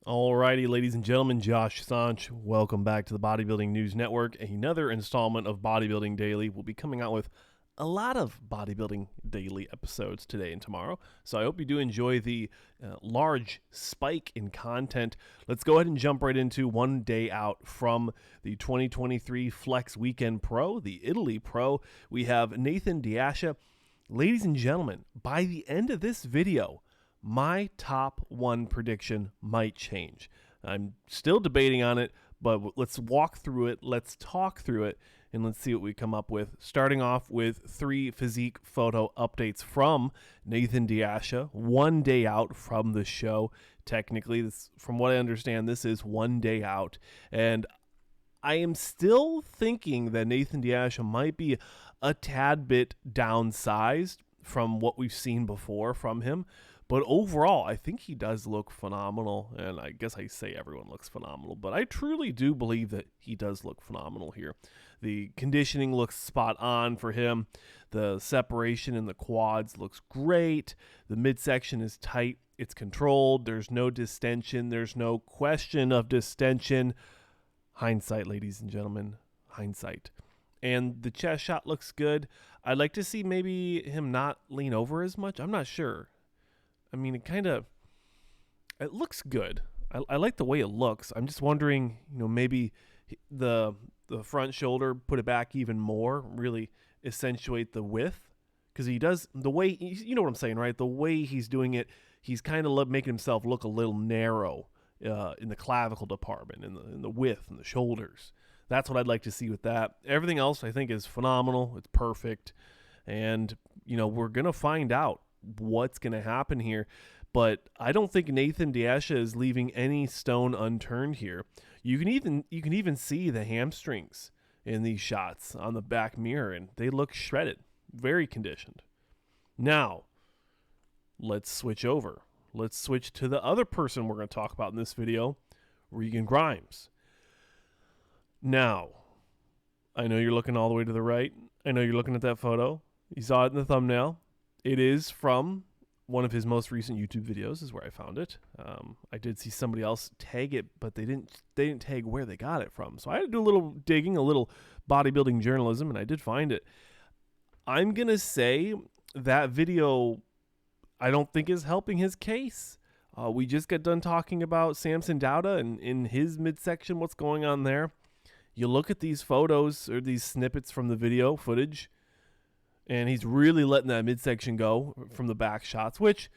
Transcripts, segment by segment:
Alrighty, ladies and gentlemen, Josh Sanch. Welcome back to the Bodybuilding News Network. Another installment of Bodybuilding Daily. We'll be coming out with a lot of Bodybuilding Daily episodes today and tomorrow. So I hope you do enjoy the large spike in content. Let's go ahead and jump right into one day out from the 2023 Flex Weekend Pro, the Italy Pro. We have Nathan Asha. Ladies and gentlemen, by the end of this video, my top one prediction might change. I'm still debating on it, but let's walk through it, let's talk through it, and let's see what we come up with. Starting off with 3 physique photo updates from Nathan Asha, one day out from the show. Technically, this, from what I understand, this is one day out, and I am still thinking that Nathan Asha might be a tad bit downsized from what we've seen before from him. But overall, I think he does look phenomenal, and I guess I say everyone looks phenomenal, but I truly do believe that he does look phenomenal here. The conditioning looks spot on for him. The separation in the quads looks great. The midsection is tight. It's controlled. There's no distension. There's no question of distension. Hindsight, ladies and gentlemen. Hindsight. And the chest shot looks good. I'd like to see maybe him not lean over as much. I'm not sure. I mean, it looks good. I like the way it looks. I'm just wondering, maybe the front shoulder, put it back even more, really accentuate the width. Because he does, the way, you know what I'm saying, right? The way he's doing it, he's kind of making himself look a little narrow in the clavicle department, in the width, and the shoulders. That's what I'd like to see with that. Everything else, I think, is phenomenal. It's perfect. And, we're going to find out what's going to happen here, but I don't think Nathan Asha is leaving any stone unturned here. You can even see the hamstrings in these shots on the back mirror, and they look shredded, very conditioned. Now, let's switch over. Let's switch to the other person we're going to talk about in this video, Regan Grimes. Now, I know you're looking all the way to the right. I know you're looking at that photo. You saw it in the thumbnail. It is from one of his most recent YouTube videos, is where I found it. I did see somebody else tag it, but they didn't tag where they got it from. So I had to do a little digging, a little bodybuilding journalism, and I did find it. I'm going to say that video I don't think is helping his case. We just got done talking about Samson Dauda and in his midsection, what's going on there. You look at these photos or these snippets from the video footage, and he's really letting that midsection go from the back shots, which,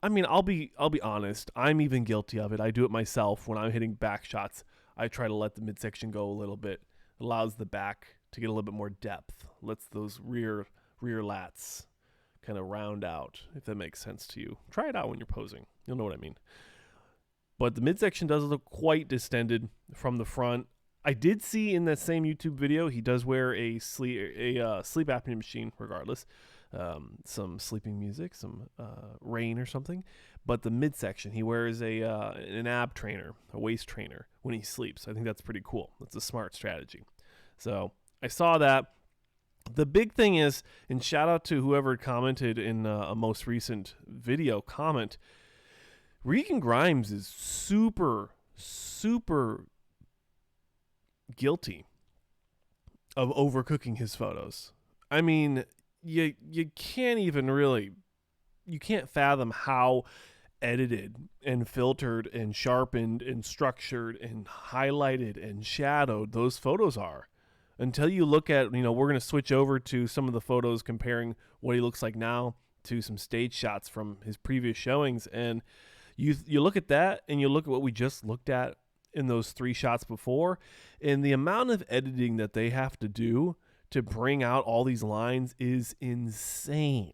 I mean, I'll be honest. I'm even guilty of it. I do it myself when I'm hitting back shots. I try to let the midsection go a little bit. It allows the back to get a little bit more depth. Lets those rear lats kind of round out, if that makes sense to you. Try it out when you're posing. You'll know what I mean. But the midsection does look quite distended from the front. I did see in that same YouTube video, he does wear a sleep apnea machine regardless. Some sleeping music, some rain or something. But the midsection, he wears an ab trainer, a waist trainer when he sleeps. I think that's pretty cool. That's a smart strategy. So I saw that. The big thing is, and shout out to whoever commented in a most recent video comment, Regan Grimes is super guilty of overcooking his photos. I mean, you can't even really, you can't fathom how edited and filtered and sharpened and structured and highlighted and shadowed those photos are. Until you look at, we're going to switch over to some of the photos comparing what he looks like now to some stage shots from his previous showings, and you look at that and you look at what we just looked at in those 3 shots before, and the amount of editing that they have to do to bring out all these lines is insane.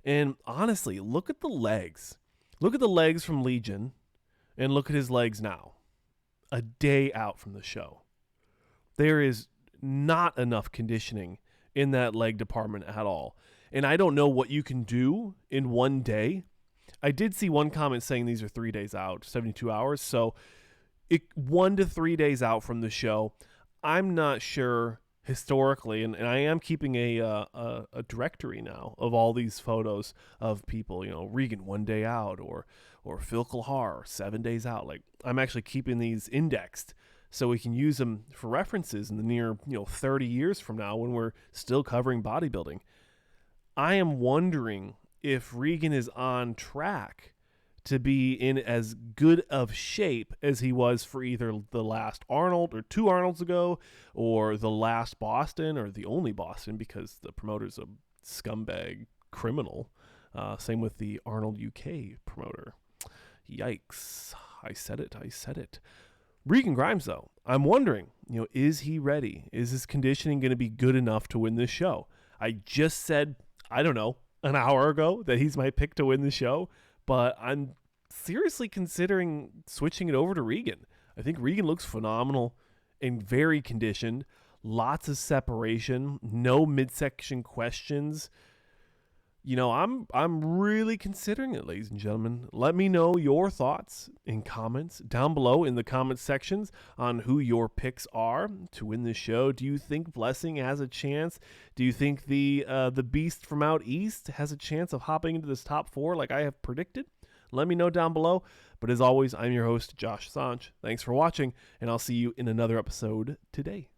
And honestly, look at the legs. Look at the legs from Legion, and look at his legs now. A day out from the show. There is not enough conditioning in that leg department at all. And I don't know what you can do in one day. I did see one comment saying these are 3 days out, 72 hours, so 1 to 3 days out from the show. I'm not sure historically, and I am keeping a directory now of all these photos of people, Regan 1 day out, or or Phil Kalhar, 7 days out. Like, I'm actually keeping these indexed so we can use them for references in the near 30 years from now when we're still covering bodybuilding. I am wondering if Regan is on track to be in as good of shape as he was for either the last Arnold or 2 Arnolds ago, or the last Boston, or the only Boston, because the promoter's a scumbag criminal. Same with the Arnold UK promoter. Yikes. I said it. Regan Grimes, though, I'm wondering, is he ready? Is his conditioning going to be good enough to win this show? I just said, I don't know, an hour ago that he's my pick to win the show, but I'm seriously considering switching it over to Regan. I think Regan looks phenomenal and very conditioned. Lots of separation, no midsection questions. I'm really considering it, ladies and gentlemen. Let me know your thoughts in comments down below in the comment sections on who your picks are to win this show. Do you think Blessing has a chance? Do you think the Beast from out east has a chance of hopping into this top 4 like I have predicted? Let me know down below. But as always, I'm your host, Josh Sanch. Thanks for watching, and I'll see you in another episode today.